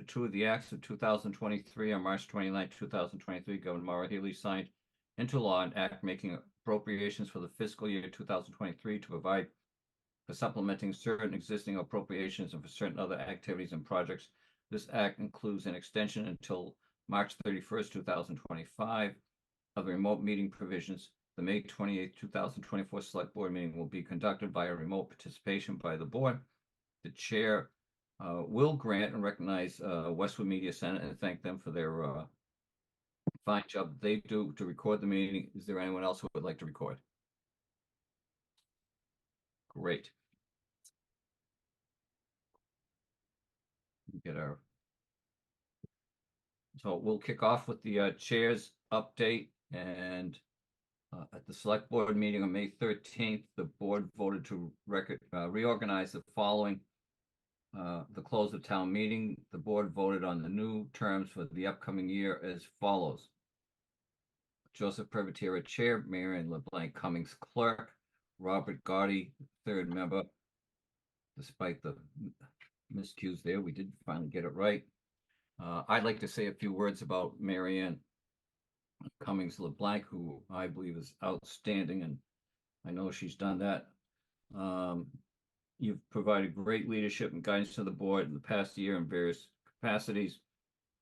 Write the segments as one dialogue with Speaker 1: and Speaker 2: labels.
Speaker 1: two of the acts of 2023 on March 29, 2023, Governor Maura Healey signed into law an act making appropriations for the fiscal year 2023 to provide for supplementing certain existing appropriations and for certain other activities and projects. This act includes an extension until March 31st, 2025 of the remote meeting provisions. The May 28th, 2024 Select Board meeting will be conducted by a remote participation by the board. The chair will grant and recognize Westwood Media Center and thank them for their fine job they do to record the meeting. Is there anyone else who would like to record? Great. So we'll kick off with the chair's update. And at the select board meeting on May 13th, the board voted to reorganize the following. The close of town meeting, the board voted on the new terms for the upcoming year as follows. Joseph Privatera, chair, Marianne LeBlanc Cummings, clerk, Robert Gotti, third member. Despite the miscues there, we did finally get it right. I'd like to say a few words about Marianne Cummings LeBlanc, who I believe is outstanding, and I know she's done that. You've provided great leadership and guidance to the board in the past year in various capacities,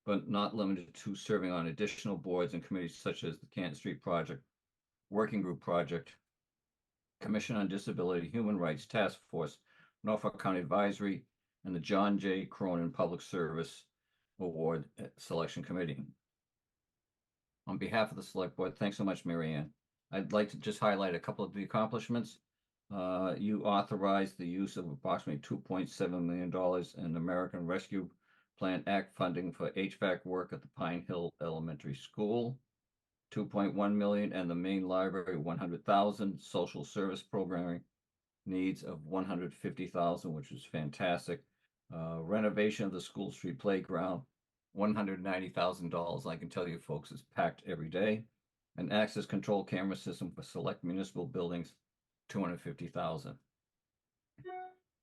Speaker 1: but not limited to serving on additional boards and committees such as the Canton Street Project, Working Group Project, Commission on Disability, Human Rights Task Force, Norfolk County Advisory, and the John J. Cronin Public Service Award Selection Committee. On behalf of the Select Board, thanks so much, Marianne. I'd like to just highlight a couple of the accomplishments. You authorized the use of approximately $2.7 million in American Rescue Plan Act funding for HVAC work at the Pine Hill Elementary School, $2.1 million, and the main library, $100,000, social service programming needs of $150,000, which is fantastic. Renovation of the School Street Playground, $190,000. I can tell you, folks, it's packed every day. An access control camera system for select municipal buildings, $250,000.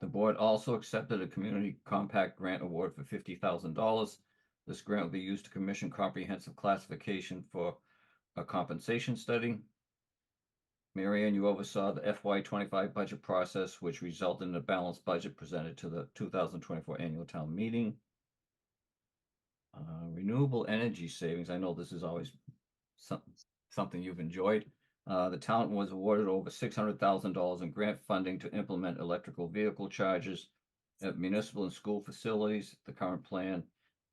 Speaker 1: The board also accepted a community compact grant award for $50,000. This grant will be used to commission comprehensive classification for a compensation study. Marianne, you oversaw the FY25 budget process, which resulted in a balanced budget presented to the 2024 annual town meeting. Renewable energy savings. I know this is always something you've enjoyed. The town was awarded over $600,000 in grant funding to implement electrical vehicle chargers at municipal and school facilities. The current plan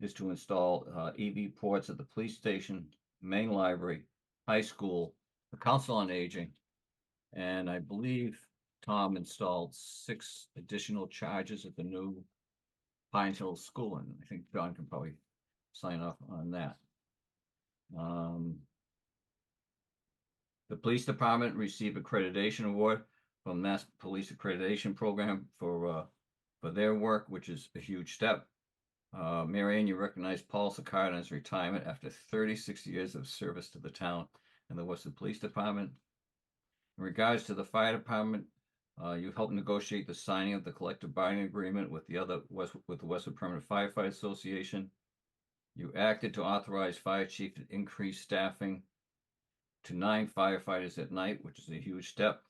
Speaker 1: is to install EV ports at the police station, main library, high school, the Council on Aging, and I believe Tom installed 6 additional chargers at the new Pine Hill School, and I think John can probably sign off on that. The police department received accreditation award from Mass Police Accreditation Program for their work, which is a huge step. Marianne, you recognized Paul Sicard on his retirement after 36 years of service to the town and the Westwood Police Department. In regards to the fire department, you helped negotiate the signing of the collective bargaining agreement with the Westwood Permanent Firefighter Association. You acted to authorize fire chief to increase staffing to 9 firefighters at night, which is a huge step.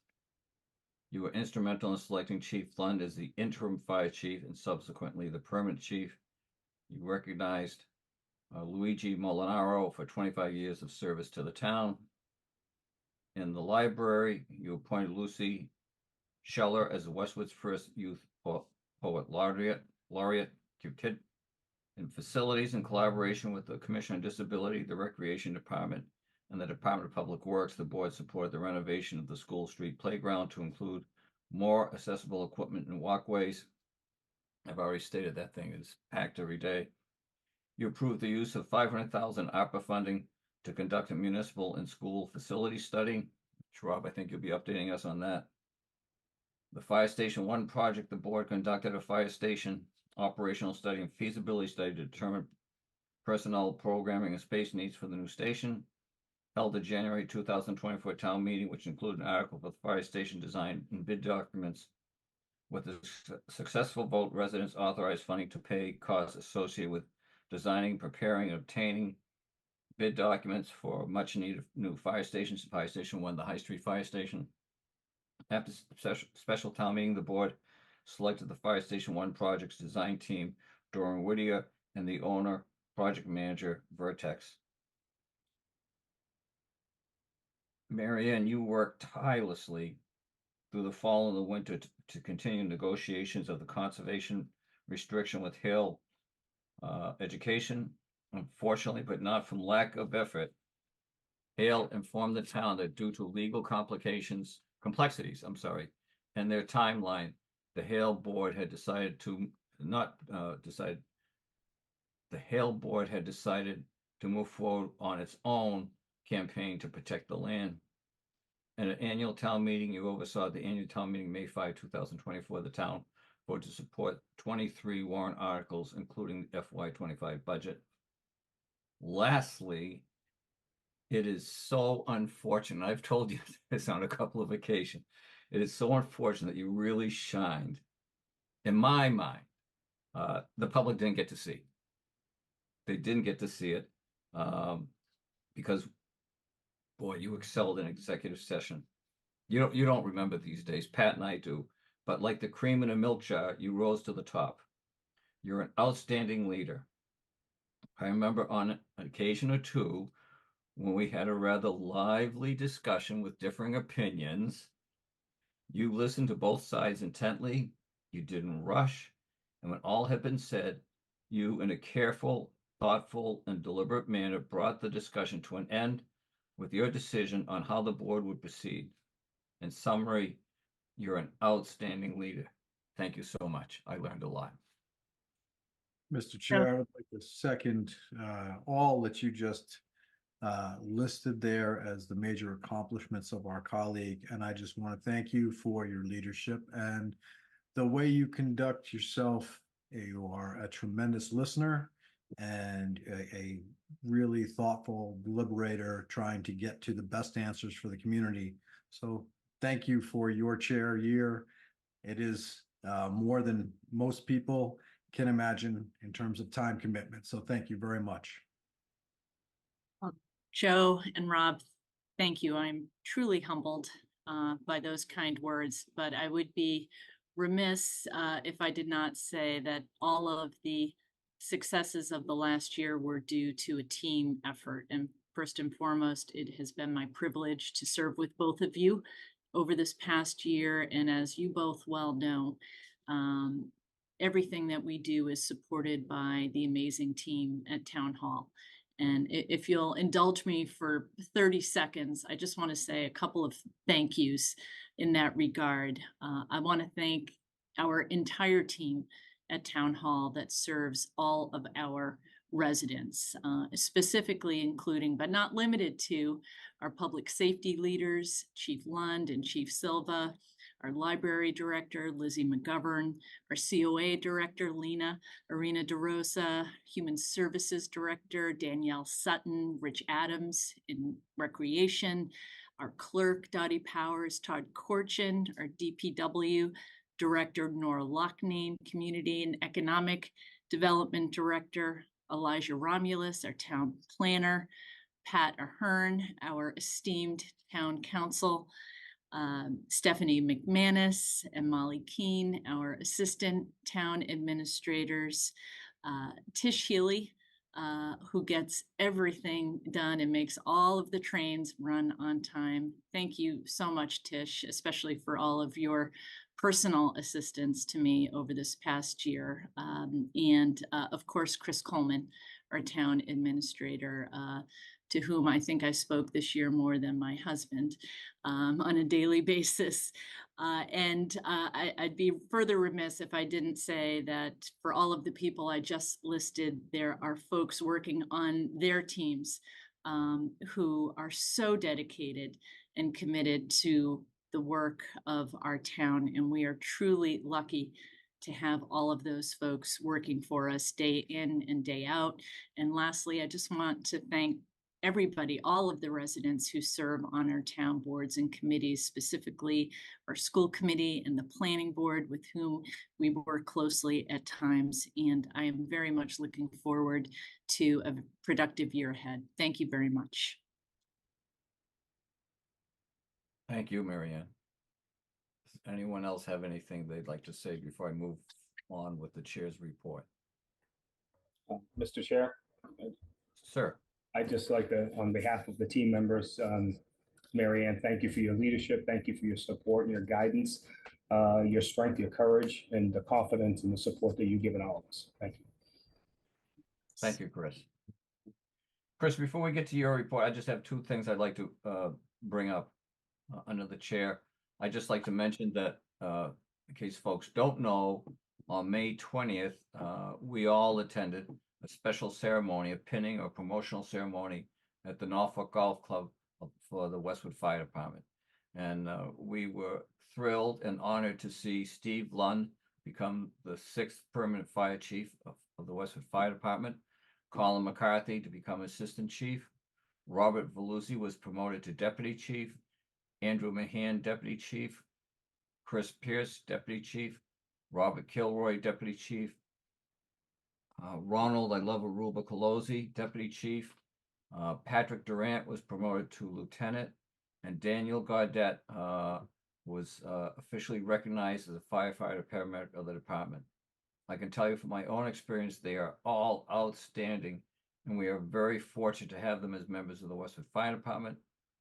Speaker 1: You were instrumental in selecting Chief Lund as the interim fire chief and subsequently the permanent chief. You recognized Luigi Molinaro for 25 years of service to the town. In the library, you appointed Lucy Scheller as Westwood's first youth poet laureate. In facilities, in collaboration with the Commission on Disability, the Recreation Department, and the Department of Public Works, the board supported the renovation of the School Street Playground to include more accessible equipment and walkways. I've already stated that thing is packed every day. You approved the use of $500,000 ARPA funding to conduct a municipal and school facility study. Rob, I think you'll be updating us on that. The Fire Station 1 project, the board conducted a fire station operational study and feasibility study to determine personnel, programming, and space needs for the new station. Held the January 2024 town meeting, which included an article for the fire station design and bid documents. With a successful vote, residents authorized funding to pay costs associated with designing, preparing, and obtaining bid documents for much needed new fire stations. Fire Station 1, the High Street Fire Station. After special town meeting, the board selected the Fire Station 1 project's design team, Doran Whittier, and the owner, project manager, Vertex. Marianne, you worked tirelessly through the fall and the winter to continue negotiations of the conservation restriction with Hill Education. Unfortunately, but not from lack of effort, Hale informed the town that due to legal complexities, and their timeline, the Hale board had decided to move forward on its own campaign to protect the land. At an annual town meeting, you oversaw the annual town meeting, May 5, 2024, the town voted to support 23 warrant articles, including the FY25 budget. Lastly, it is so unfortunate. I've told you this on a couple of occasions. It is so unfortunate that you really shined. In my mind, the public didn't get to see. They didn't get to see it because, boy, you excelled in executive session. You don't remember these days. Pat and I do. But like the cream in a milk jar, you rose to the top. You're an outstanding leader. I remember on an occasion or two when we had a rather lively discussion with differing opinions, you listened to both sides intently, you didn't rush, and when all had been said, you, in a careful, thoughtful, and deliberate manner, brought the discussion to an end with your decision on how the board would proceed. In summary, you're an outstanding leader. Thank you so much. I learned a lot.
Speaker 2: Mr. Chair, I'd like to second all that you just listed there as the major accomplishments of our colleague. And I just want to thank you for your leadership and the way you conduct yourself. You are a tremendous listener and a really thoughtful deliberator trying to get to the best answers for the community. So thank you for your chair year. It is more than most people can imagine in terms of time commitment. So thank you very much.
Speaker 3: Joe and Rob, thank you. I'm truly humbled by those kind words, but I would be remiss if I did not say that all of the successes of the last year were due to a team effort. And first and foremost, it has been my privilege to serve with both of you over this past year. And as you both well know, everything that we do is supported by the amazing team at Town Hall. And if you'll indulge me for 30 seconds, I just want to say a couple of thank yous in that regard. I want to thank our entire team at Town Hall that serves all of our residents, specifically including, but not limited to, our public safety leaders, Chief Lund and Chief Silva, our library director, Lizzie McGovern, our COA director, Arena DeRosa, Human Services Director, Danielle Sutton, Rich Adams in Recreation, our clerk, Dottie Powers, Todd Korchin, our DPW Director, Nora Lockname, Community and Economic Development Director, Elijah Romulus, our town planner, Pat Ahern, our esteemed town council, Stephanie McManus and Molly Keene, our assistant town administrators, Tish Healy, who gets everything done and makes all of the trains run on time. Thank you so much, Tish, especially for all of your personal assistance to me over this past year. And of course, Chris Coleman, our town administrator, to whom I think I spoke this year more than my husband on a daily basis. I'd be further remiss if I didn't say that for all of the people I just listed, there are folks working on their teams who are so dedicated and committed to the work of our town. And we are truly lucky to have all of those folks working for us day in and day out. And lastly, I just want to thank everybody, all of the residents who serve on our town boards and committees, specifically our school committee and the planning board with whom we work closely at times. And I am very much looking forward to a productive year ahead. Thank you very much.
Speaker 1: Thank you, Marianne. Does anyone else have anything they'd like to say before I move on with the chair's report?
Speaker 4: Mr. Chair,
Speaker 1: Sir.
Speaker 4: I'd just like to, on behalf of the team members, Marianne, thank you for your leadership. Thank you for your support and your guidance, your strength, your courage, and the confidence and the support that you've given all of us. Thank you.
Speaker 1: Thank you, Chris. Chris, before we get to your report, I just have two things I'd like to bring up under the chair. I'd just like to mention that, in case folks don't know, on May 20th, we all attended a special ceremony, a pinning or promotional ceremony at the Norfolk Golf Club for the Westwood Fire Department. And we were thrilled and honored to see Steve Lund become the 6th permanent fire chief of the Westwood Fire Department, Colin McCarthy to become assistant chief, Robert Veluzzi was promoted to deputy chief, Andrew Mahan, deputy chief, Chris Pierce, deputy chief, Robert Kilroy, deputy chief, Ronald Aruba Colozzi, deputy chief, Patrick Durant was promoted to lieutenant, and Daniel Gaudet was officially recognized as a firefighter paramedic of the department. I can tell you from my own experience, they are all outstanding, and we are very fortunate to have them as members of the Westwood Fire Department.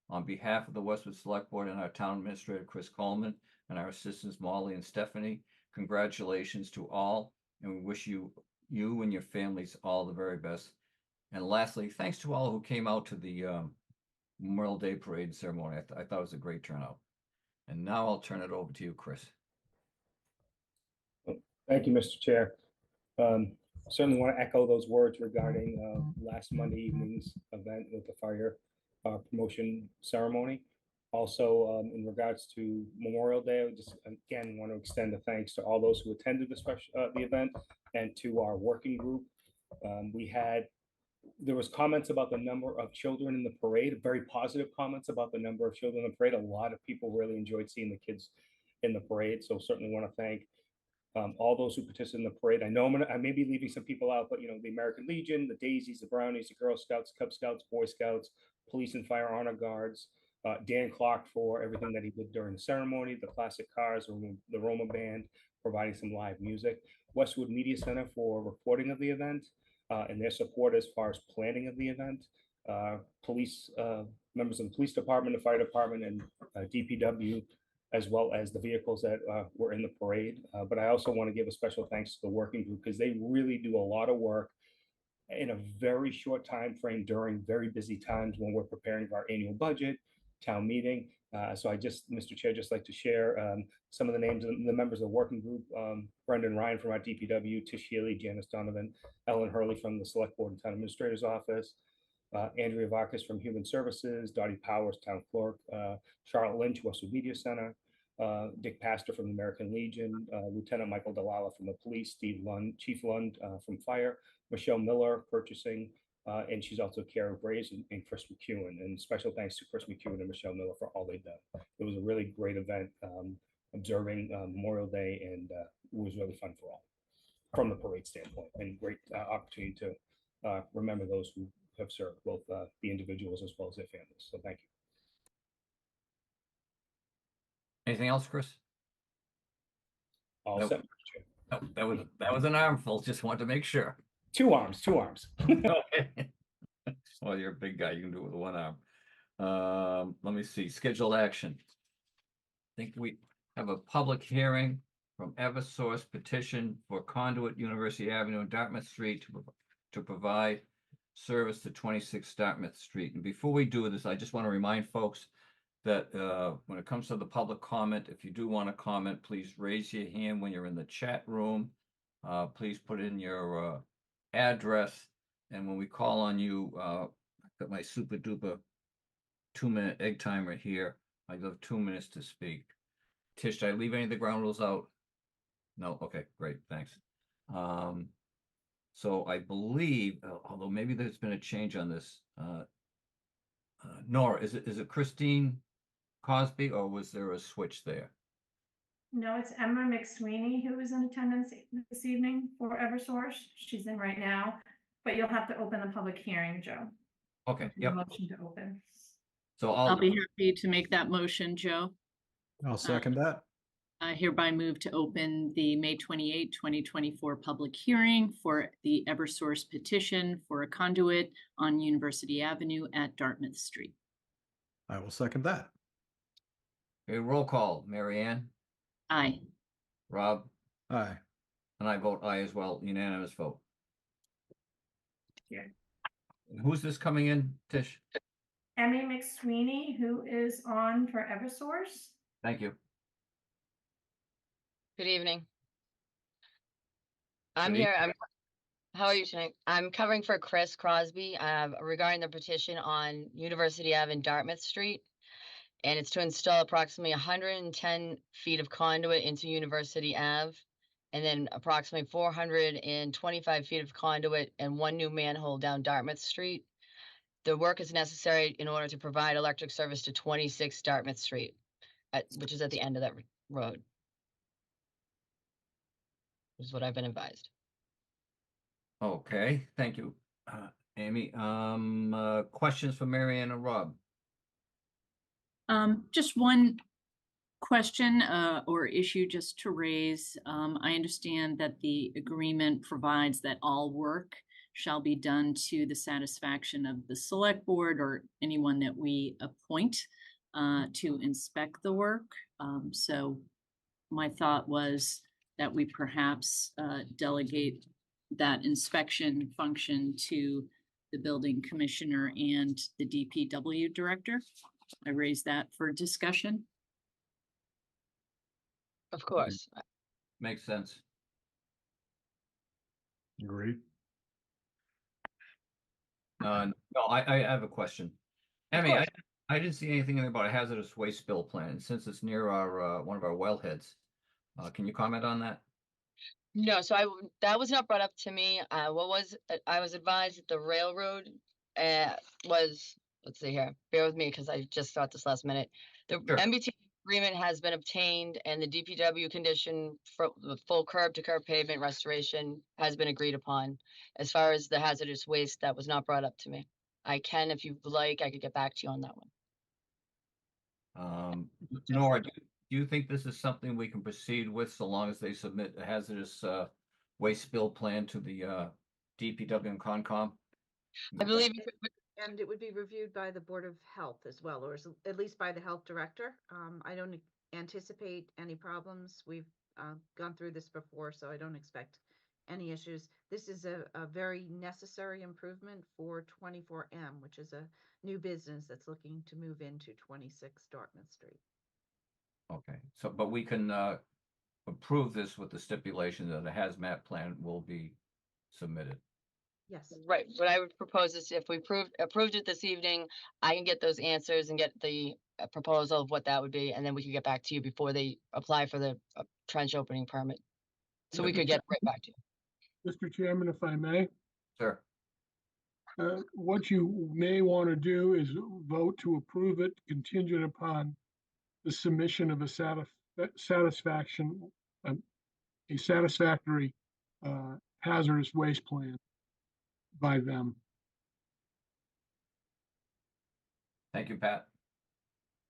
Speaker 1: On behalf of the Westwood Select Board and our town administrator, Chris Coleman, and our assistants, Molly and Stephanie, congratulations to all, and we wish you and your families all the very best. And lastly, thanks to all who came out to the Memorial Day Parade ceremony. I thought it was a great turnout. And now I'll turn it over to you, Chris.
Speaker 4: Thank you, Mr. Chair. Certainly want to echo those words regarding last Monday evening's event with the fire promotion ceremony. Also, in regards to Memorial Day, I just again want to extend a thanks to all those who attended the event and to our working group. There was comments about the number of children in the parade, very positive comments about the number of children in the parade. A lot of people really enjoyed seeing the kids in the parade. So certainly want to thank all those who participated in the parade. I know I may be leaving some people out, but the American Legion, the Daisies, the Brownies, the Girl Scouts, Cub Scouts, Boy Scouts, Police and Fire Honor Guards, Dan Clark for everything that he did during the ceremony, the Classic Cars, the Roma Band, providing some live music, Westwood Media Center for reporting of the event, and their support as far as planning of the event, police, members of the police department, the fire department, and DPW, as well as the vehicles that were in the parade. But I also want to give a special thanks to the working group because they really do a lot of work in a very short time frame during very busy times when we're preparing for our annual budget, town meeting. So I just, Mr. Chair, just like to share some of the names of the members of the working group. Brendan Ryan from our DPW, Tish Healy, Janice Donovan, Ellen Hurley from the Select Board and Town Administrator's Office, Andrea Varkas from Human Services, Dottie Powers, Town Clerk, Charlotte Lynch, Westwood Media Center, Dick Pastor from the American Legion, Lieutenant Michael Dalala from the police, Steve Lund, Chief Lund from fire, Michelle Miller, purchasing, and she's also Kara Graves and Chris McEwen. And special thanks to Chris McEwen and Michelle Miller for all they've done. It was a really great event, observing Memorial Day, and it was really fun for all from the parade standpoint, and great opportunity to remember those who have served, both the individuals as well as their families. So thank you.
Speaker 1: Anything else, Chris?
Speaker 4: All set.
Speaker 1: No, that was an armful. Just wanted to make sure.
Speaker 4: Two arms.
Speaker 1: Okay. Well, you're a big guy. You can do it with one arm. Let me see. Scheduled action. I think we have a public hearing from Eversource petition for Conduit, University Avenue and Dartmouth Street to provide service to 26 Dartmouth Street. And before we do this, I just want to remind folks that when it comes to the public comment, if you do want to comment, please raise your hand when you're in the chat room. Please put in your address, and when we call on you, I've got my super duper 2-minute egg timer here. I have 2 minutes to speak. Tish, did I leave any of the ground rules out? No? Okay, great, thanks. So I believe, although maybe there's been a change on this, Nora, is it Christine Cosby or was there a switch there?
Speaker 5: No, it's Emma McSweeney who is in attendance this evening for Eversource. She's in right now, but you'll have to open the public hearing, Joe.
Speaker 1: Okay, yep.
Speaker 5: Motion to open.
Speaker 1: So
Speaker 3: I'll be happy to make that motion, Joe.
Speaker 2: I'll second that.
Speaker 3: I hereby move to open the May 28, 2024 public hearing for the Eversource petition for a conduit on University Avenue at Dartmouth Street.
Speaker 2: I will second that.
Speaker 1: a roll call. Marianne,
Speaker 3: Aye.
Speaker 1: Rob,
Speaker 2: Aye.
Speaker 1: and I vote aye as well. Unanimous vote.
Speaker 5: Yeah.
Speaker 1: And who's this coming in, Tish?
Speaker 5: Emmy McSweeney, who is on for Eversource.
Speaker 1: Thank you.
Speaker 6: Good evening. I'm
Speaker 1: Good
Speaker 6: here. How are you tonight? I'm covering for Chris Crosby regarding the petition on University Avenue, Dartmouth Street. And it's to install approximately 110 feet of conduit into University Ave, and then approximately 425 feet of conduit and one new manhole down Dartmouth Street. The work is necessary in order to provide electric service to 26 Dartmouth Street, which is at the end of that road. Is what I've been advised.
Speaker 1: Okay, thank you, Amy. Questions for Marianne or Rob?
Speaker 3: Just one question or issue just to raise. I understand that the agreement provides that all work shall be done to the satisfaction of the select board or anyone that we appoint to inspect the work. So my thought was that we perhaps delegate that inspection function to the building commissioner and the DPW director. I raised that for discussion.
Speaker 6: Of course.
Speaker 1: Makes sense.
Speaker 2: Agreed.
Speaker 1: No, I have a question. Emmy, I didn't see anything about a hazardous waste spill plan since it's near our one of our wellheads. Can you comment on that?
Speaker 6: No, so that was not brought up to me. I was advised that the railroad was, let's see here, bear with me because I just thought this last minute. The
Speaker 1: Sure.
Speaker 6: MBT agreement has been obtained and the DPW condition for the full curb to curb pavement restoration has been agreed upon. As far as the hazardous waste, that was not brought up to me. I can, if you like, I could get back to you on that one.
Speaker 1: Nora, do you think this is something we can proceed with so long as they submit a hazardous waste spill plan to the DPW and Concom?
Speaker 6: I believe
Speaker 7: And it would be reviewed by the Board of Health as well, or at least by the health director. I don't anticipate any problems. We've gone through this before, so I don't expect any issues. This is a very necessary improvement for 24M, which is a new business that's looking to move into 26 Dartmouth Street.
Speaker 1: Okay, so but we can approve this with the stipulation that a hazmat plan will be submitted.
Speaker 7: Yes.
Speaker 6: right. What I would propose is if we approved it this evening, I can get those answers and get the proposal of what that would be, and then we can get back to you before they apply for the trench opening permit. So we could get right back to you.
Speaker 8: Mr. Chairman, if I may,
Speaker 1: Sure.
Speaker 8: what you may want to do is vote to approve it contingent upon the submission of a satisfactory hazardous waste plan by them.
Speaker 1: Thank you, Pat.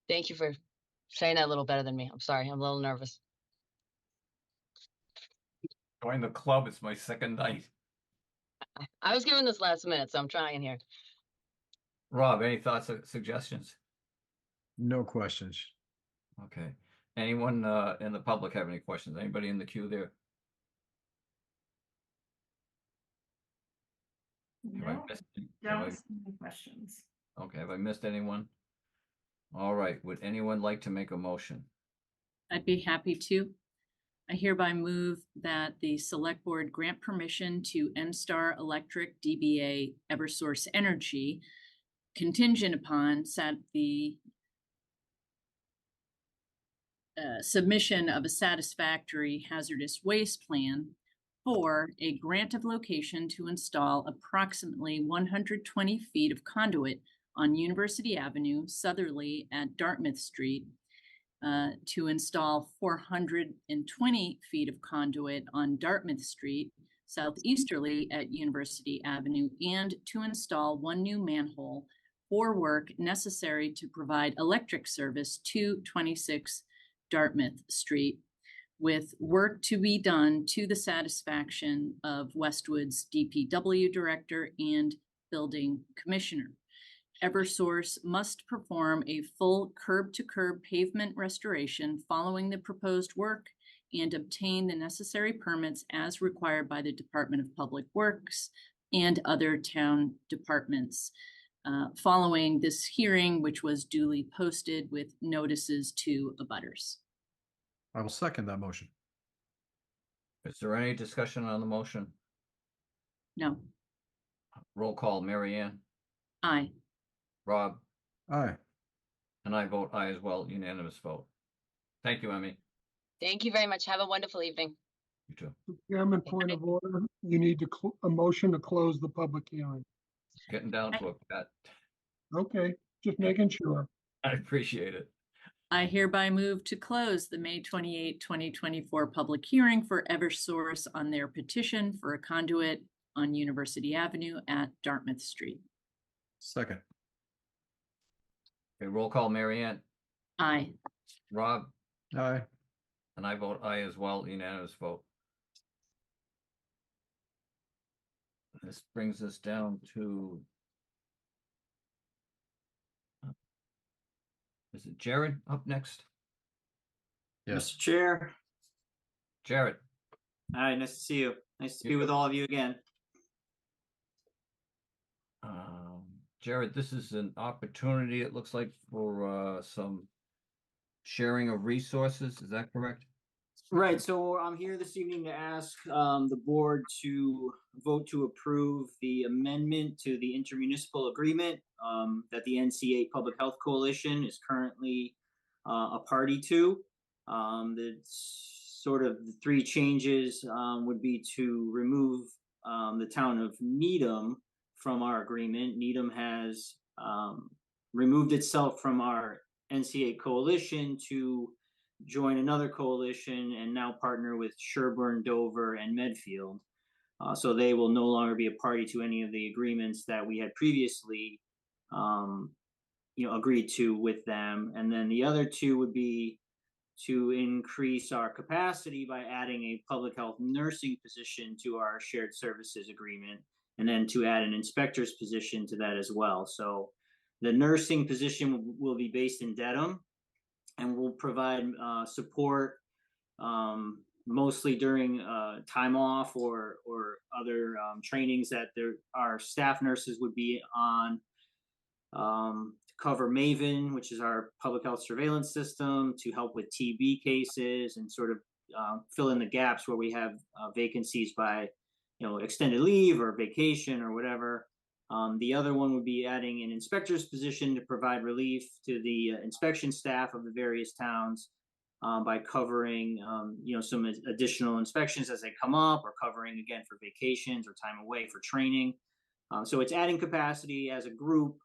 Speaker 6: Thank you for saying that a little better than me. I'm sorry, I'm a little nervous.
Speaker 1: Join the club. It's my second night.
Speaker 6: I was given this last minute, so I'm trying here.
Speaker 1: Rob, any thoughts or suggestions?
Speaker 2: No questions.
Speaker 1: Okay. Anyone in the public have any questions? Anybody in the queue there? Have I
Speaker 5: No,
Speaker 1: missed
Speaker 5: don't see any questions.
Speaker 1: Okay, have I missed anyone? All right, would anyone like to make a motion?
Speaker 3: I'd be happy to. I hereby move that the select board grant permission to N-Star Electric DBA Eversource Energy contingent upon the submission of a satisfactory hazardous waste plan for a grant of location to install approximately 120 feet of conduit on University Avenue, southerly at Dartmouth Street, to install 420 feet of conduit on Dartmouth Street, southeasterly at University Avenue, and to install one new manhole for work necessary to provide electric service to 26 Dartmouth Street, with work to be done to the satisfaction of Westwood's DPW director and building commissioner. Eversource must perform a full curb-to-curb pavement restoration following the proposed work and obtain the necessary permits as required by the Department of Public Works and other town departments. Following this hearing, which was duly posted with notices to abutters.
Speaker 2: I will second that motion.
Speaker 1: Is there any discussion on the motion?
Speaker 3: No.
Speaker 1: Roll call, Marianne,
Speaker 3: Aye.
Speaker 1: Rob,
Speaker 2: Aye.
Speaker 1: and I vote aye as well, unanimous vote. Thank you, Emmy.
Speaker 6: Thank you very much. Have a wonderful evening.
Speaker 1: You too.
Speaker 8: Chairman, point of order, you need to, a motion to close the public hearing.
Speaker 1: Getting down to it, Pat.
Speaker 8: Okay, just making sure.
Speaker 1: I appreciate it.
Speaker 3: I hereby move to close the May 28, 2024 public hearing for Eversource on their petition for a conduit on University Avenue at Dartmouth Street.
Speaker 2: Second.
Speaker 1: Okay, roll call, Marianne,
Speaker 3: Aye.
Speaker 1: Rob,
Speaker 2: Aye.
Speaker 1: and I vote aye as well, unanimous vote. This brings us down to is it Jared up next?
Speaker 2: Yes.
Speaker 9: Mr. Chair,
Speaker 1: Jared,
Speaker 9: hi, nice to see you. Nice to
Speaker 1: You
Speaker 9: be with
Speaker 1: too.
Speaker 9: all of you again.
Speaker 1: Jared, this is an opportunity, it looks like, for some sharing of resources. Is that correct?
Speaker 9: Right, so I'm here this evening to ask the board to vote to approve the amendment to the intermunicipal agreement that the NCA Public Health Coalition is currently a party to. The sort of the three changes would be to remove the town of Needham from our agreement. Needham has removed itself from our NCA coalition to join another coalition and now partner with Sherburne, Dover, and Medfield. So they will no longer be a party to any of the agreements that we had previously, agreed to with them. And then the other two would be to increase our capacity by adding a public health nursing position to our shared services agreement, and then to add an inspector's position to that as well. So the nursing position will be based in Dedham, and will provide support mostly during time off or other trainings that our staff nurses would be on, to cover MAVEN, which is our public health surveillance system, to help with TB cases and sort of fill in the gaps where we have vacancies by extended leave or vacation or whatever. The other one would be adding an inspector's position to provide relief to the inspection staff of the various towns by covering, some additional inspections as they come up, or covering again for vacations or time away for training. So it's adding capacity as a group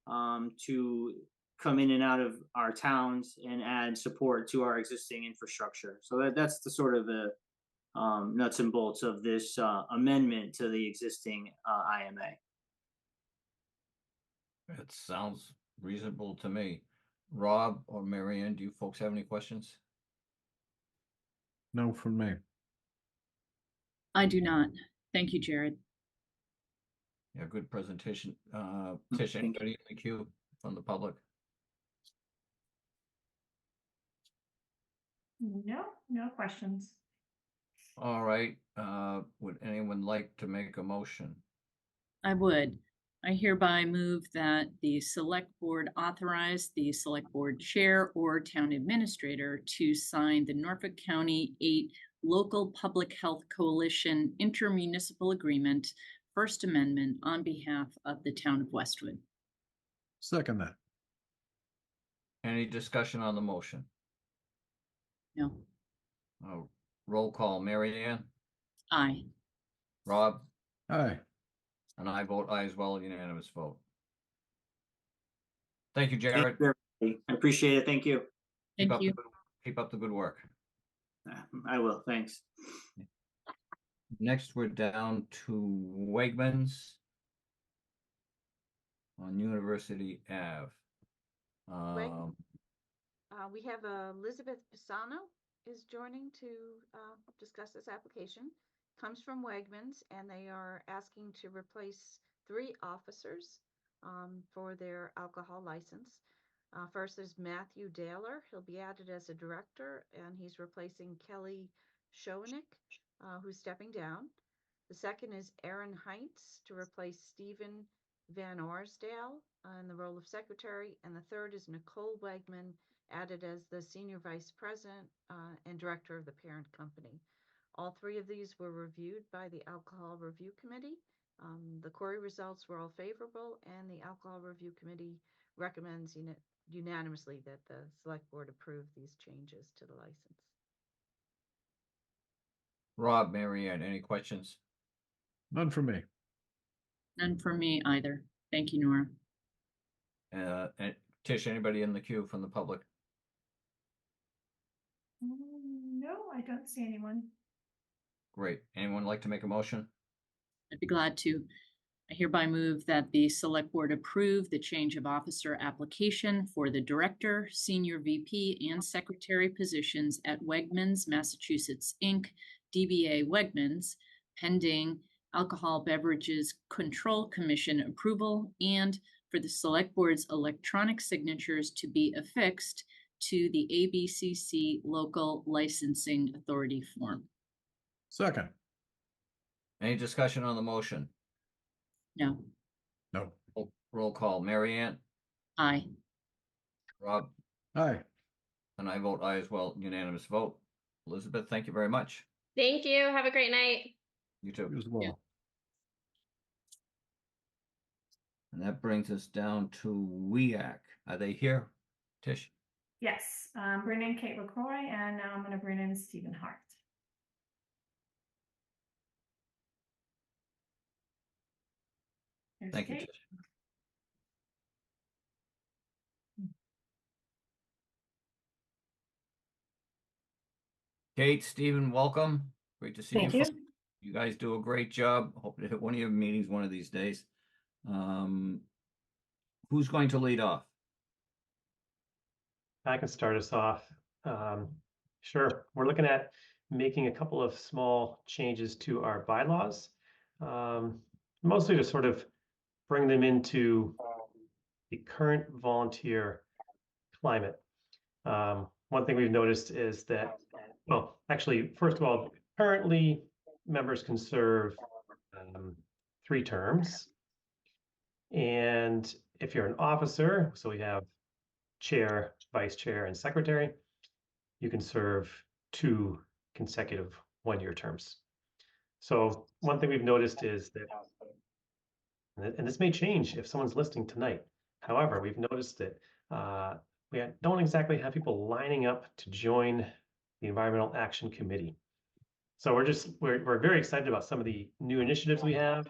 Speaker 9: to come in and out of our towns and add support to our existing infrastructure. So that's the sort of the nuts and bolts of this amendment to the existing IMA.
Speaker 1: It sounds reasonable to me. Rob or Marianne, do you folks have any questions?
Speaker 2: No from me.
Speaker 3: I do not. Thank you, Jared.
Speaker 1: Yeah, good presentation. Tish, anybody in the queue from the public?
Speaker 5: No questions.
Speaker 1: All right, would anyone like to make a motion?
Speaker 3: I would. I hereby move that the select board authorize the select board chair or town administrator to sign the Norfolk County 8 Local Public Health Coalition Intermunicipal Agreement, First Amendment, on behalf of the town of Westwood.
Speaker 2: Second that.
Speaker 1: Any discussion on the motion?
Speaker 3: No.
Speaker 1: Roll call, Marianne,
Speaker 3: Aye.
Speaker 1: Rob,
Speaker 2: Aye.
Speaker 1: and I vote aye as well, unanimous vote. Thank you,
Speaker 9: Thank
Speaker 1: Jared.
Speaker 9: you, everybody. I appreciate it. Thank you.
Speaker 1: Keep
Speaker 3: Thank
Speaker 1: up the
Speaker 3: you.
Speaker 1: good- Keep up the good work.
Speaker 9: I will. Thanks.
Speaker 1: Next, we're down to Wegmans on University Ave.
Speaker 7: We have Elizabeth Pisano is joining to discuss this application. Comes from Wegmans, and they are asking to replace 3 officers for their alcohol license. First is Matthew Daler. He'll be added as a director, and he's replacing Kelly Schoenig, who's stepping down. The second is Aaron Heinz to replace Stephen Van Orsdale in the role of secretary. And the third is Nicole Wegman, added as the senior vice president and director of the parent company. All 3 of these were reviewed by the Alcohol Review Committee. The query results were all favorable, and the Alcohol Review Committee recommends unanimously that the select board approve these changes to the license.
Speaker 1: Rob, Marianne, any questions?
Speaker 2: None for me.
Speaker 3: None for me either. Thank you, Nora.
Speaker 1: And Tish, anybody in the queue from the public?
Speaker 5: No, I don't see anyone.
Speaker 1: Great. Anyone like to make a motion?
Speaker 3: I'd be glad to. I hereby move that the select board approve the change of officer application for the director, senior VP, and secretary positions at Wegmans, Massachusetts, Inc., DBA Wegmans, pending Alcohol Beverages Control Commission approval, and for the select board's electronic signatures to be affixed to the ABCC local licensing authority form.
Speaker 2: Second.
Speaker 1: Any discussion on the motion?
Speaker 3: No.
Speaker 2: No.
Speaker 1: Roll call. Marianne,
Speaker 3: Aye.
Speaker 1: Rob,
Speaker 2: Aye.
Speaker 1: and I vote aye as well. Unanimous vote. Elizabeth, thank you very much.
Speaker 10: Thank you. Have a great night.
Speaker 1: You too.
Speaker 2: You as well.
Speaker 1: And that brings us down to WEAC. Are they here? Tish?
Speaker 5: Yes, bring in Kate LaCroix, and now I'm going to bring in Stephen Hart. Here's
Speaker 1: Thank you,
Speaker 5: Kate.
Speaker 1: Tish. Kate, Stephen, welcome. Great to see you.
Speaker 11: Thank you.
Speaker 1: You guys do a great job. Hope to hit one of your meetings one of these days. Who's going to lead off?
Speaker 11: I can start us off. Sure. We're looking at making a couple of small changes to our bylaws, mostly to sort of bring them into the current volunteer climate. One thing we've noticed is that, well, actually, first of all, currently members can serve 3 terms. And if you're an officer, so we have chair, vice chair, and secretary, you can serve 2 consecutive 1-year terms. So one thing we've noticed is that, and this may change if someone's listening tonight. However, we've noticed that we don't exactly have people lining up to join the Environmental Action Committee. So we're very excited about some of the new initiatives we have,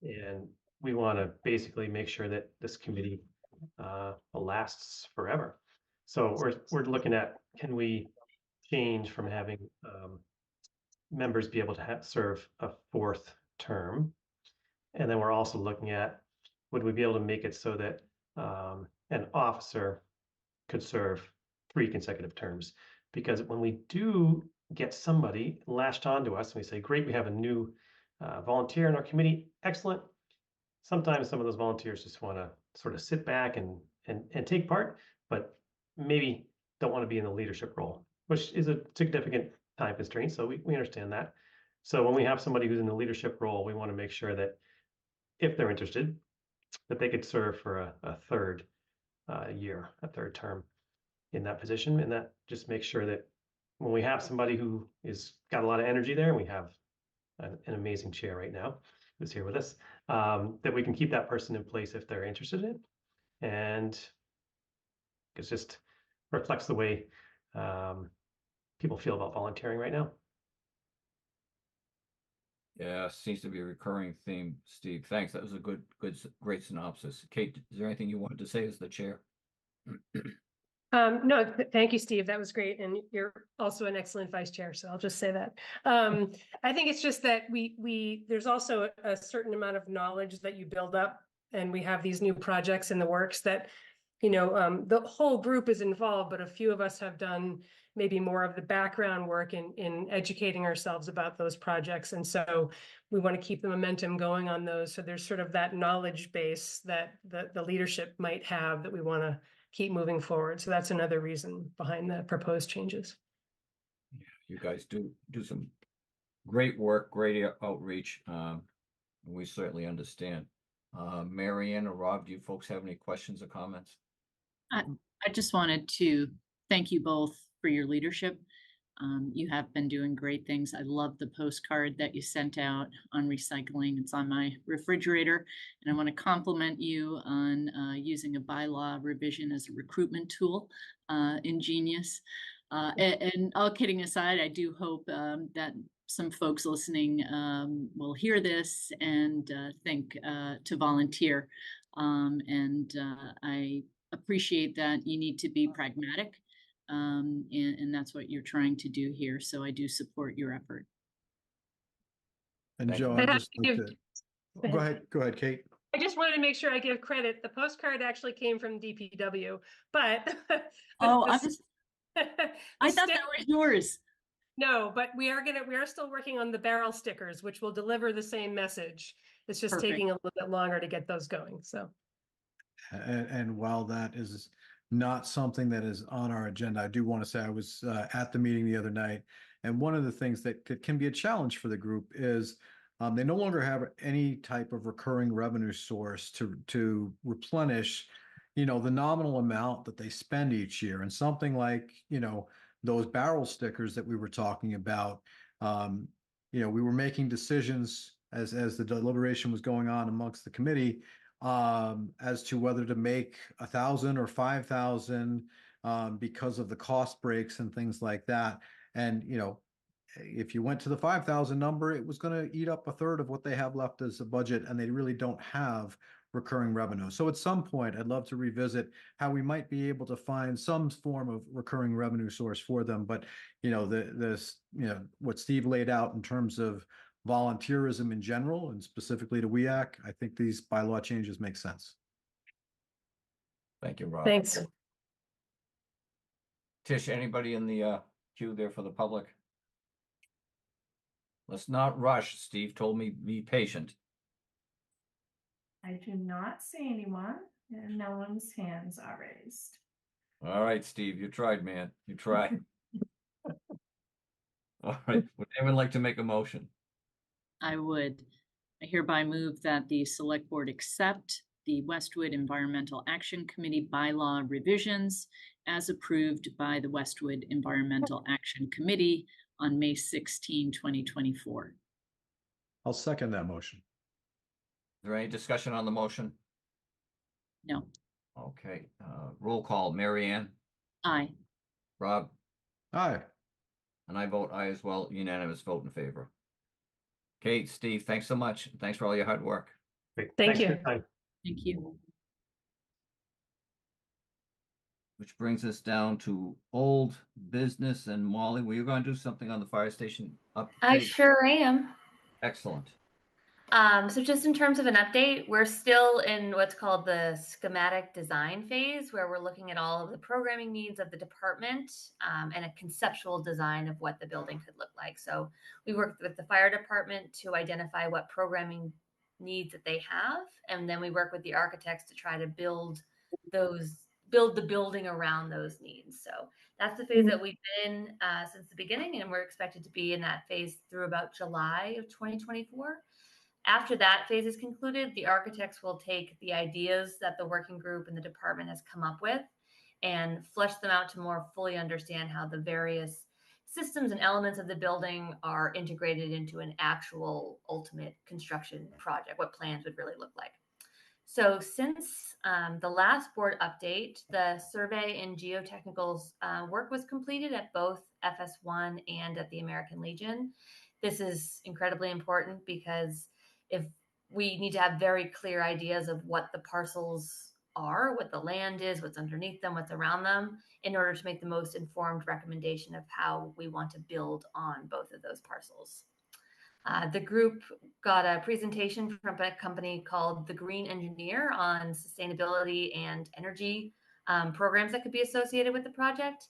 Speaker 11: and we want to basically make sure that this committee lasts forever. So we're looking at, can we change from having members be able to serve a 4th term? And then we're also looking at, would we be able to make it so that an officer could serve 3 consecutive terms? Because when we do get somebody latched onto us and we say, great, we have a new volunteer in our committee, excellent. Sometimes some of those volunteers just want to sort of sit back and take part, but maybe don't want to be in the leadership role, which is a significant time constraint. So we understand that. So when we have somebody who's in the leadership role, we want to make sure that if they're interested, that they could serve for a 3rd year, a 3rd term in that position. And that just makes sure that when we have somebody who is got a lot of energy there, and we have an amazing chair right now who's here with us, that we can keep that person in place if they're interested in it. And it just reflects the way people feel about volunteering right now.
Speaker 1: Yeah, seems to be a recurring theme, Steve. Thanks. That was a great synopsis. Kate, is there anything you wanted to say as the chair?
Speaker 12: No, thank you, Steve. That was great. And you're also an excellent vice chair. So I'll just say that. I think it's just that there's also a certain amount of knowledge that you build up, and we have these new projects in the works that, the whole group is involved, but a few of us have done maybe more of the background work in educating ourselves about those projects. And so we want to keep the momentum going on those. So there's sort of that knowledge base that the leadership might have that we want to keep moving forward. So that's another reason behind the proposed changes.
Speaker 1: You guys do some great work, great outreach. We certainly understand. Marianne or Rob, do you folks have any questions or comments?
Speaker 3: I just wanted to thank you both for your leadership. You have been doing great things. I love the postcard that you sent out on recycling. It's on my refrigerator. And I want to compliment you on using a bylaw revision as a recruitment tool. Ingenious. And all kidding aside, I do hope that some folks listening will hear this and think to volunteer. I appreciate that you need to be pragmatic. And that's what you're trying to do here. So I do support your effort.
Speaker 2: And
Speaker 1: Thank
Speaker 2: Joe,
Speaker 1: you.
Speaker 2: I just like to, go ahead, Kate.
Speaker 12: I just wanted to make sure I give credit. The postcard actually came from DPW, but
Speaker 3: Oh, I thought that was yours.
Speaker 12: No, but we are still working on the barrel stickers, which will deliver the same message. It's just
Speaker 3: Perfect.
Speaker 12: taking a little bit longer to get those going. So,
Speaker 2: And while that is not something that is on our agenda, I do want to say I was at the meeting the other night, and one of the things that can be a challenge for the group is they no longer have any type of recurring revenue source to replenish, the nominal amount that they spend each year. And something like, those barrel stickers that we were talking about, we were making decisions as the deliberation was going on amongst the committee as to whether to make 1,000 or 5,000 because of the cost breaks and things like that. And, if you went to the 5,000 number, it was going to eat up a third of what they have left as a budget, and they really don't have recurring revenue. So at some point, I'd love to revisit how we might be able to find some form of recurring revenue source for them. But, what Steve laid out in terms of volunteerism in general and specifically to WEAC, I think these bylaw changes make sense.
Speaker 1: Thank you, Rob.
Speaker 12: thanks.
Speaker 1: Tish, anybody in the queue there for the public? Let's not rush. Steve told me be patient.
Speaker 5: I do not see anyone, and no one's hands are raised.
Speaker 1: All right, Steve, you tried, man. You tried. All right. Would anyone like to make a motion?
Speaker 3: I would. I hereby move that the select board accept the Westwood Environmental Action Committee bylaw revisions as approved by the Westwood Environmental Action Committee on May 16, 2024.
Speaker 2: I'll second that motion.
Speaker 1: Is there any discussion on the motion?
Speaker 3: No.
Speaker 1: Okay. Roll call. Marianne?
Speaker 3: Aye.
Speaker 1: Rob?
Speaker 2: Aye.
Speaker 1: And I vote aye as well. Unanimous vote in favor. Kate, Steve, thanks so much. Thanks for all your hard work.
Speaker 11: Great.
Speaker 12: Thank
Speaker 11: Thanks for
Speaker 12: you.
Speaker 11: your time.
Speaker 3: Thank you.
Speaker 1: Which brings us down to old business. And Molly, were you going to do something on the fire station update?
Speaker 10: I sure am.
Speaker 1: Excellent.
Speaker 10: So just in terms of an update, we're still in what's called the schematic design phase, where we're looking at all of the programming needs of the department and a conceptual design of what the building could look like. So we worked with the fire department to identify what programming needs that they have, and then we work with the architects to try to build the building around those needs. So that's the phase that we've been in since the beginning, and we're expected to be in that phase through about July of 2024. After that phase is concluded, the architects will take the ideas that the working group and the department has come up with and flesh them out to more fully understand how the various systems and elements of the building are integrated into an actual ultimate construction project, what plans would really look like. So since the last board update, the survey and geotechnical work was completed at both FS1 and at the American Legion. This is incredibly important because if we need to have very clear ideas of what the parcels are, what the land is, what's underneath them, what's around them, in order to make the most informed recommendation of how we want to build on both of those parcels. The group got a presentation from a company called The Green Engineer on sustainability and energy programs that could be associated with the project.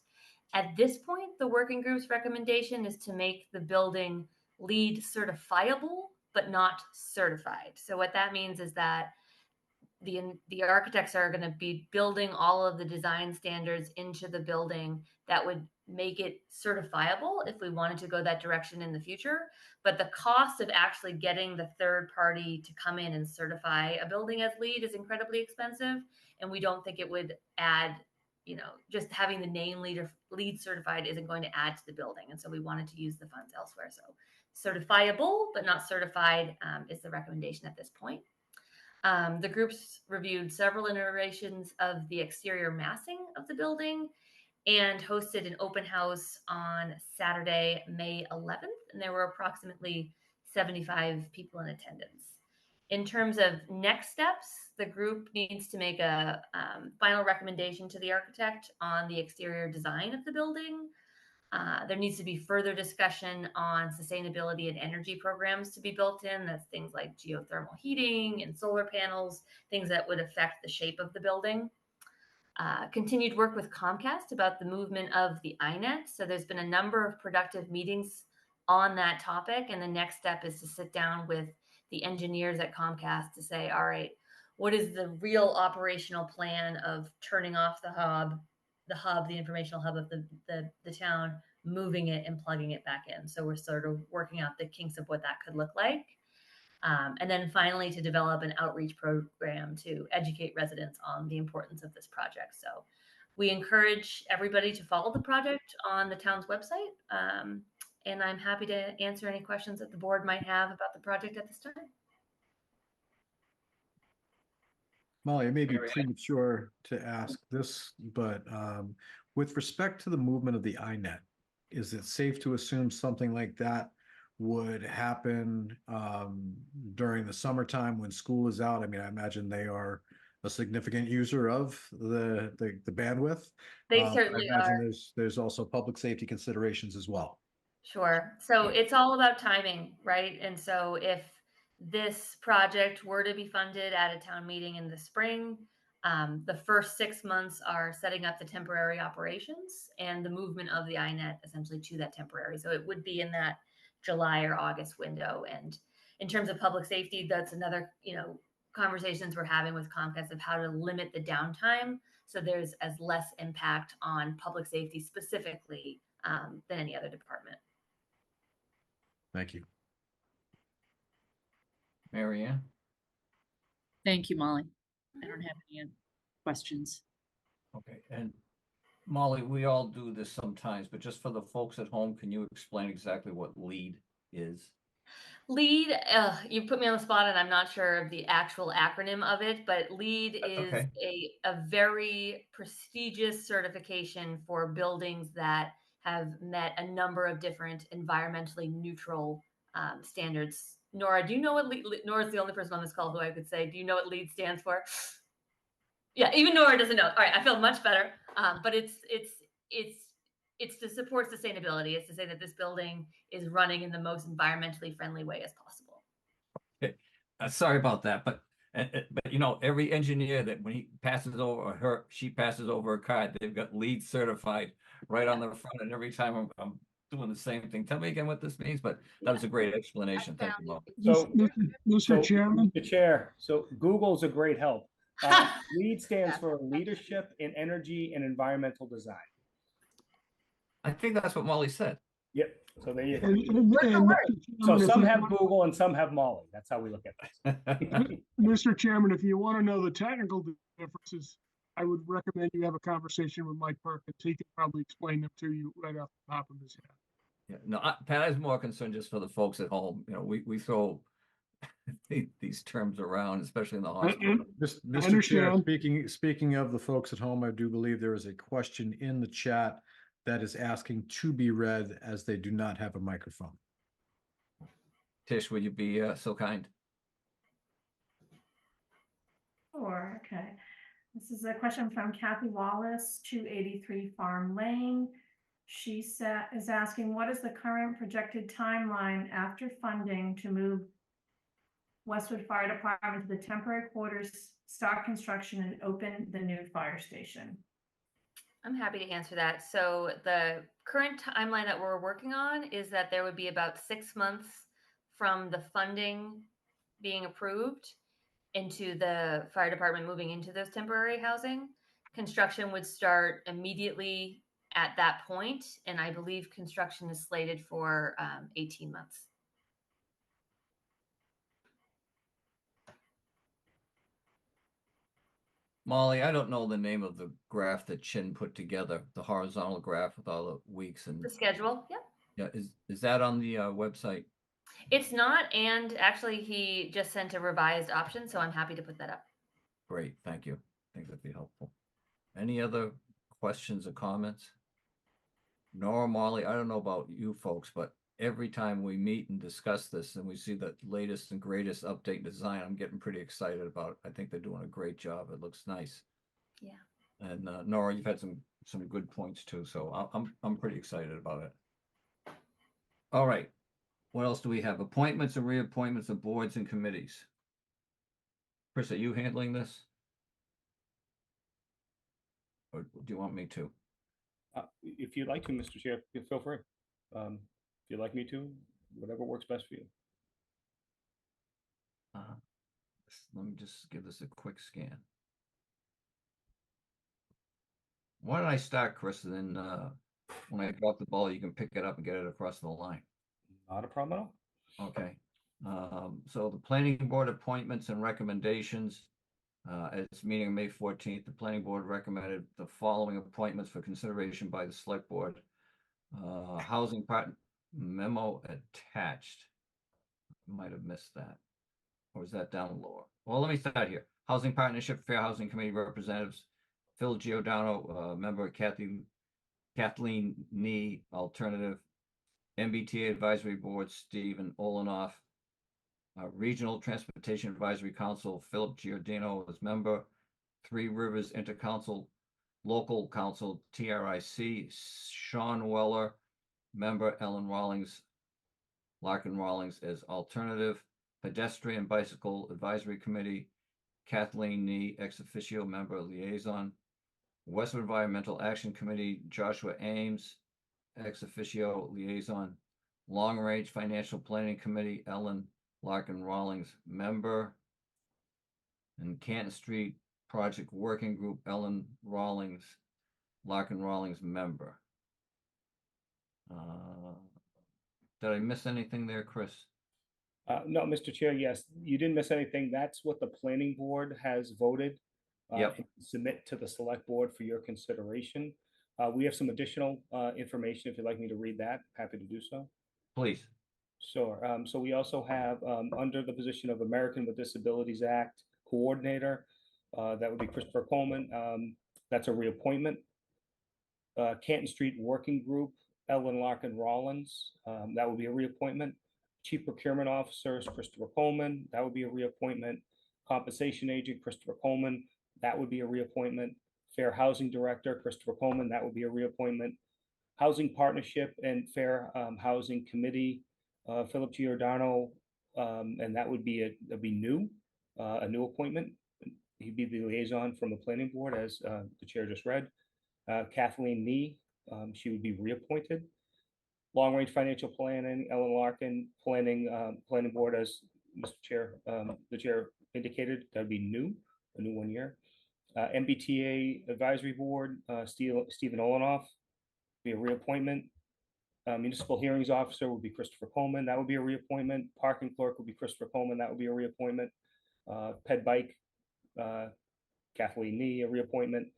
Speaker 10: At this point, the working group's recommendation is to make the building LEED certifiable, but not certified. So what that means is that the architects are going to be building all of the design standards into the building that would make it certifiable if we wanted to go that direction in the future. But the cost of actually getting the third party to come in and certify a building as LEED is incredibly expensive. And we don't think it would add, just having the name LEED certified isn't going to add to the building. And so we wanted to use the funds elsewhere. So certifiable, but not certified is the recommendation at this point. The groups reviewed several iterations of the exterior massing of the building and hosted an open house on Saturday, May 11th, and there were approximately 75 people in attendance. In terms of next steps, the group needs to make a final recommendation to the architect on the exterior design of the building. There needs to be further discussion on sustainability and energy programs to be built in. That's things like geothermal heating and solar panels, things that would affect the shape of the building. Continued work with Comcast about the movement of the iNet. So there's been a number of productive meetings on that topic. And the next step is to sit down with the engineers at Comcast to say, all right, what is the real operational plan of turning off the informational hub of the town, moving it and plugging it back in. So we're sort of working out the kinks of what that could look like. And then finally, to develop an outreach program to educate residents on the importance of this project. So we encourage everybody to follow the project on the town's website. And I'm happy to answer any questions that the board might have about the project at this time.
Speaker 2: Molly, it may be premature to ask this, but with respect to the movement of the iNet, is it safe to assume something like that would happen during the summertime when school is out? I mean, I imagine they are a significant user of the bandwidth.
Speaker 10: They certainly
Speaker 2: I imagine
Speaker 10: are.
Speaker 2: there's also public safety considerations as well.
Speaker 10: Sure. So it's all about timing, right? And so if this project were to be funded at a town meeting in the spring, the first 6 months are setting up the temporary operations and the movement of the iNet essentially to that temporary. So it would be in that July or August window. And in terms of public safety, that's another, conversations we're having with Comcast of how to limit the downtime so there's as less impact on public safety specifically than any other department.
Speaker 2: Thank you.
Speaker 1: Marianne?
Speaker 3: Thank you, Molly. I don't have any questions.
Speaker 1: Okay, and Molly, we all do this sometimes, but just for the folks at home, can you explain exactly what LEED is?
Speaker 10: LEED, you put me on the spot and I'm not sure of the actual acronym of it, but LEED is
Speaker 1: okay.
Speaker 10: a very prestigious certification for buildings that have met a number of different environmentally neutral standards. Nora, do you know what LEED, Nora's the only person on this call who I could say, do you know what LEED stands for? Yeah, even Nora doesn't know. All right, I feel much better. But it's to support sustainability. It's to say that this building is running in the most environmentally friendly way as possible.
Speaker 1: Okay. Sorry about that, but every engineer that when he passes over she passes over a card, they've got LEED certified right on the front, and every time I'm doing the same thing. Tell me again what this means, but that was a great explanation. Thank you, Mo.
Speaker 4: So,
Speaker 8: Mr. Chairman.
Speaker 4: The chair. So Google's a great help. LEED stands for Leadership in Energy and Environmental Design.
Speaker 1: I think that's what Molly said.
Speaker 4: Yep. So there you go. So some have Google and some have Molly. That's how we look at this.
Speaker 8: Mr. Chairman, if you want to know the technical differences, I would recommend you have a conversation with Mike Perkins. He can probably explain them to you right off the top of his head.
Speaker 1: Yeah, no, Pat is more concerned just for the folks at home. We throw these terms around, especially in the hospital.
Speaker 2: Mr. Chair, speaking of the folks at home, I do believe there is a question in the chat that is asking to be read as they do not have a microphone.
Speaker 1: Tish, would you be so kind?
Speaker 5: Sure, okay. This is a question from Kathy Wallace, 283 Farm Lane. She is asking, what is the current projected timeline after funding to move Westwood Fire Department to the temporary quarters, start construction, and open the new fire station?
Speaker 10: I'm happy to answer that. So the current timeline that we're working on is that there would be about 6 months from the funding being approved into the fire department moving into those temporary housing. Construction would start immediately at that point, and I believe construction is slated for 18 months.
Speaker 1: Molly, I don't know the name of the graph that Chin put together, the horizontal graph with all the weeks and.
Speaker 10: The schedule, yep.
Speaker 1: Yeah, is that on the website?
Speaker 10: It's not, and actually he just sent a revised option, so I'm happy to put that up.
Speaker 1: Great, thank you. I think that'd be helpful. Any other questions or comments? Nora, Molly, I don't know about you folks, but every time we meet and discuss this and we see the latest and greatest update design, I'm getting pretty excited about it. I think they're doing a great job. It looks nice.
Speaker 10: Yeah.
Speaker 1: And Nora, you've had some good points too, so I'm pretty excited about it. All right. What else do we have? Appointments and reappointments of boards and committees. Chris, are you handling this? Or do you want me to?
Speaker 4: If you'd like to, Mr. Chair, feel free. If you'd like me to, whatever works best for you.
Speaker 1: Let me just give this a quick scan. Why don't I start, Chris, and then when I drop the ball, you can pick it up and get it across the line.
Speaker 4: Not a problem at all.
Speaker 1: Okay. So the planning board appointments and recommendations. At its meeting on May 14th, the planning board recommended the following appointments for consideration by the select board. Housing part memo attached. Might have missed that. Or is that down lower? Well, let me start here. Housing Partnership Fair Housing Committee representatives, Phil Giordano, member, Kathleen Nee, alternative. MBTA Advisory Board, Stephen Olenoff. Regional Transportation Advisory Council, Philip Giordano as member. Three Rivers Intercouncil Local Council, TRIC, Sean Weller, member. Ellen Rawlings, Larkin Rawlings as alternative. Pedestrian Bicycle Advisory Committee, Kathleen Nee, ex officio member, liaison. Westwood Environmental Action Committee, Joshua Ames, ex officio, liaison. Long Range Financial Planning Committee, Ellen Larkin Rawlings, member. And Canton Street Project Working Group, Ellen Rawlings, Larkin Rawlings, member. Did I miss anything there, Chris?
Speaker 4: No, Mr. Chair, yes, you didn't miss anything. That's what the planning board has voted.
Speaker 1: Yep.
Speaker 4: And submit to the select board for your consideration. We have some additional information. If you'd like me to read that, happy to do so.
Speaker 1: Please.
Speaker 4: Sure. So we also have under the position of American with Disabilities Act coordinator, that would be Christopher Coleman. That's a reappointment. Canton Street Working Group, Ellen Larkin Rawlins, that would be a reappointment. Chief Procurement Officer, Christopher Coleman, that would be a reappointment. Compensation Agent, Christopher Coleman, that would be a reappointment. Fair Housing Director, Christopher Coleman, that would be a reappointment. Housing Partnership and Fair Housing Committee, Philip Giordano, and that would be a new appointment. He'd be the liaison from the planning board, as the chair just read. Kathleen Nee, she would be reappointed. Long Range Financial Planning, Ellen Larkin, planning board, as Mr. Chair, the chair indicated, that'd be a new 1 year. MBTA Advisory Board, Stephen Olenoff, be a reappointment. Municipal Hearings Officer would be Christopher Coleman, that would be a reappointment. Parking Clerk would be Christopher Coleman, that would be a reappointment. Ped Bike, Kathleen Nee, a reappointment.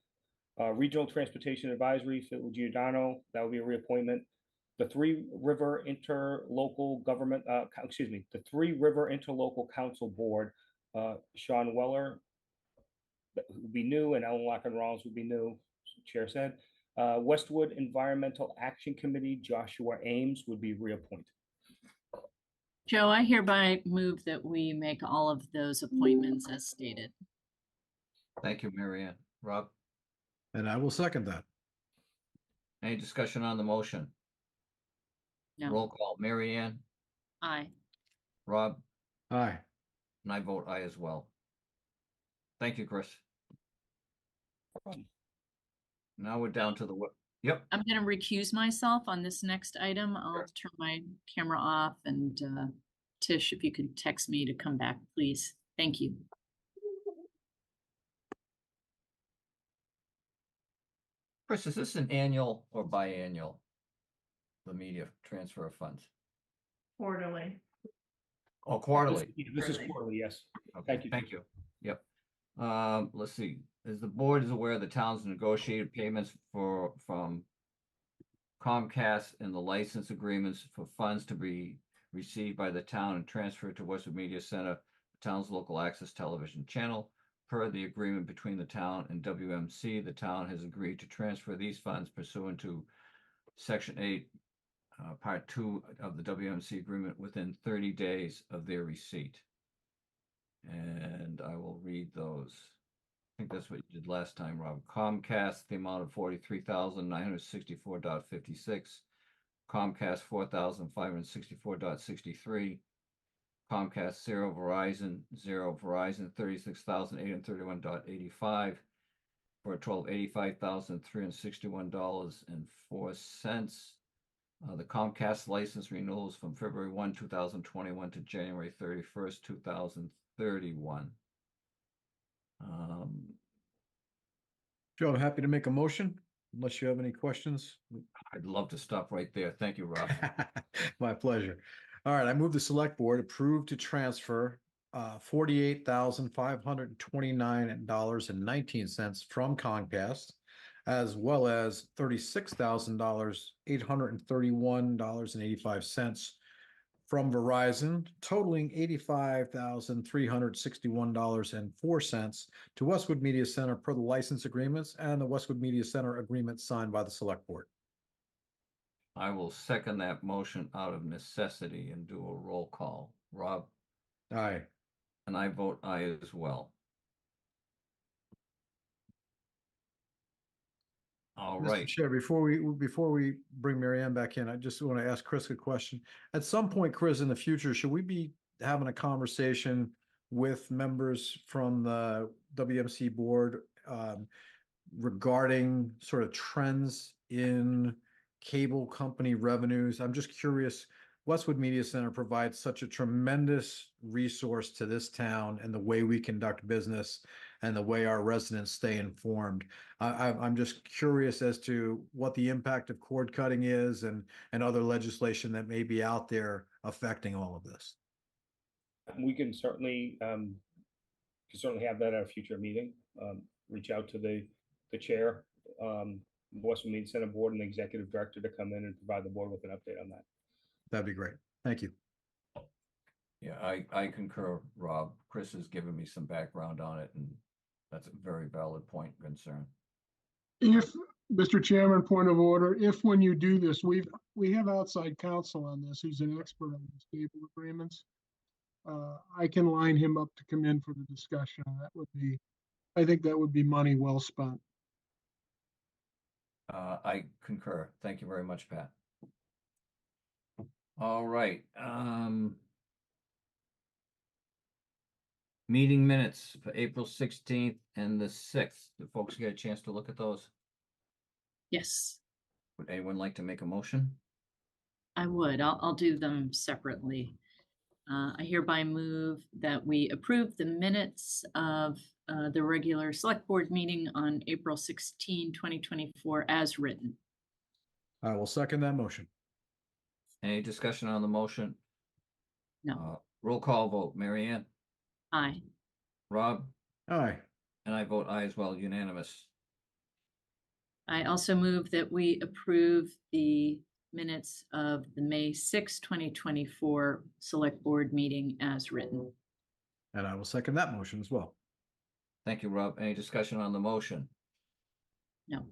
Speaker 4: Regional Transportation Advisory, Phil Giordano, that would be a reappointment. The Three River Interlocal Government, the Three River Interlocal Council Board, Sean Weller would be new, and Ellen Larkin Rawlins would be new, Chair said. Westwood Environmental Action Committee, Joshua Ames would be reappointed.
Speaker 3: Joe, I hereby move that we make all of those appointments as stated.
Speaker 1: Thank you, Marianne. Rob,
Speaker 2: And I will second that.
Speaker 1: any discussion on the motion?
Speaker 3: No,
Speaker 1: Roll call, Marianne,
Speaker 3: aye.
Speaker 1: Rob,
Speaker 2: Aye.
Speaker 1: and I vote aye as well. Thank you, Chris. Now we're down to the, yep,
Speaker 3: I'm gonna recuse myself on this next item. I'll
Speaker 1: Sure.
Speaker 3: turn my camera off and Tish, if you could text me to come back, please. Thank you.
Speaker 1: Chris, is this an annual or biannual? The media transfer of funds,
Speaker 5: Quarterly.
Speaker 1: or quarterly?
Speaker 4: This is quarterly, yes.
Speaker 1: Okay, thank you. Yep. Let's see, as the board is aware, the town's negotiated payments from Comcast and the license agreements for funds to be received by the town and transferred to Westwood Media Center, the town's local access television channel. Per the agreement between the town and WMC, the town has agreed to transfer these funds pursuant to Section 8, Part 2 of the WMC agreement within 30 days of their receipt. And I will read those. I think that's what you did last time, Rob. Comcast, the amount of $43,964.56. Comcast, $4,564.63. Comcast 0, Verizon 0, Verizon $36,831.85 for a total of $85,361.04. The Comcast license renewals from February 1, 2021 to January 31st, 2031.
Speaker 2: Joe, I'm happy to make a motion, unless you have any questions.
Speaker 1: I'd love to stop right there. Thank you, Rob.
Speaker 2: My pleasure. All right, I move the select board approve to transfer $48,529.19 from Comcast, as well as $36,831.85 from Verizon, totaling $85,361.04 to Westwood Media Center per the license agreements and the Westwood Media Center agreement signed by the select board.
Speaker 1: I will second that motion out of necessity and do a roll call. Rob,
Speaker 2: Aye.
Speaker 1: and I vote aye as well. All
Speaker 2: Mr.
Speaker 1: right.
Speaker 2: Chair, before we bring Marianne back in, I just want to ask Chris a question. At some point, Chris, in the future, should we be having a conversation with members from the WMC board regarding sort of trends in cable company revenues? I'm just curious. Westwood Media Center provides such a tremendous resource to this town and the way we conduct business and the way our residents stay informed. I'm just curious as to what the impact of cord cutting is and other legislation that may be out there affecting all of this.
Speaker 4: We can certainly have that at a future meeting. Reach out to the chair, Westwood Media Center board, and the executive director to come in and provide the board with an update on that.
Speaker 2: That'd be great. Thank you.
Speaker 1: Yeah, I concur, Rob. Chris has given me some background on it, and that's a very valid point of concern.
Speaker 8: If, Mr. Chairman, point of order, if when you do this, we have outside counsel on this, who's an expert on these cable agreements. I can line him up to come in for the discussion. I think that would be money well spent.
Speaker 1: I concur. Thank you very much, Pat. All right. Meeting minutes for April 16th and the 6th. Do folks get a chance to look at those?
Speaker 3: Yes,
Speaker 1: Would anyone like to make a motion?
Speaker 3: I would. I'll do them separately. I hereby move that we approve the minutes of the regular select board meeting on April 16, 2024 as written.
Speaker 2: I will second that motion.
Speaker 1: Any discussion on the motion?
Speaker 3: No.
Speaker 1: Roll call vote. Marianne,
Speaker 3: Aye.
Speaker 1: Rob,
Speaker 2: Aye.
Speaker 1: and I vote aye as well, unanimous.
Speaker 3: I also move that we approve the minutes of the May 6, 2024 select board meeting as written.
Speaker 2: And I will second that motion as well.
Speaker 1: Thank you, Rob. Any discussion on the motion?
Speaker 3: No.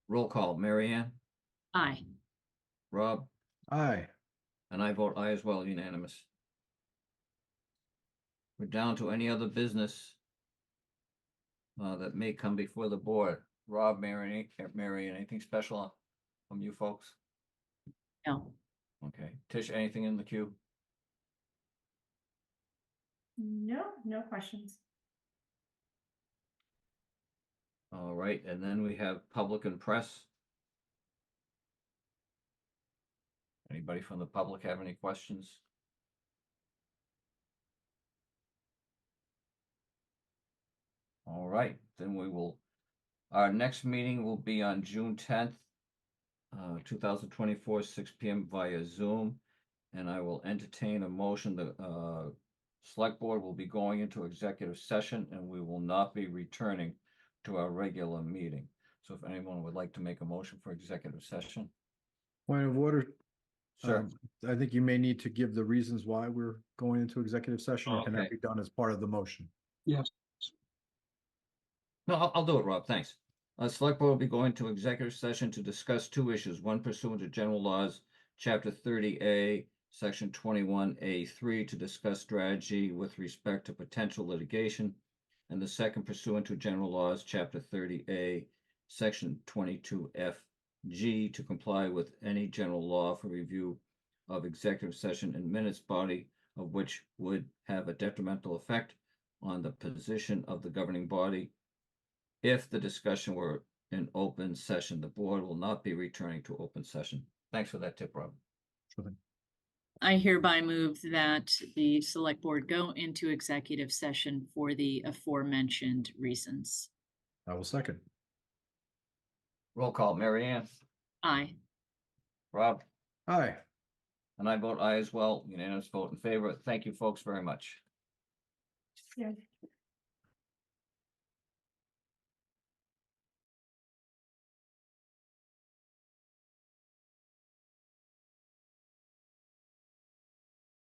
Speaker 1: Roll call. Marianne,
Speaker 3: Aye.
Speaker 1: Rob,
Speaker 2: Aye.
Speaker 1: and I vote aye as well, unanimous. We're down to any other business. that may come before the board? Rob, Marianne, anything special from you folks?
Speaker 3: No.
Speaker 1: Okay, Tish, anything in the queue?
Speaker 5: No, no questions.
Speaker 1: All right, and then we have public and press. Anybody from the public have any questions? All right, then our next meeting will be on June 10th, 2024, 6 p.m. via Zoom. And I will entertain a motion that select board will be going into executive session and we will not be returning to our regular meeting. So if anyone would like to make a motion for executive session.
Speaker 2: Point of order.
Speaker 1: Sure.
Speaker 2: I think you may need to give the reasons why we're going into executive session, or can that
Speaker 1: Okay.
Speaker 2: be done as part of the motion?
Speaker 8: Yes.
Speaker 1: No, I'll do it, Rob. Thanks. Select board will be going to executive session to discuss two issues, one pursuant to general laws, chapter 30A, section 21A3, to discuss strategy with respect to potential litigation, and the second pursuant to general laws, chapter 30A, section 22FG, to comply with any general law for review of executive session and minutes, body of which would have a detrimental effect on the position of the governing body. If the discussion were in open session, the board will not be returning to open session. Thanks for that tip, Rob.
Speaker 2: Sure thing.
Speaker 3: I hereby move that the select board go into executive session for the aforementioned reasons.
Speaker 2: I will second.
Speaker 1: Roll call, Marianne,
Speaker 3: Aye.
Speaker 1: Rob,
Speaker 2: Aye.
Speaker 1: and I vote aye as well. Unanimous vote in favor. Thank you, folks, very much.
Speaker 5: Yeah.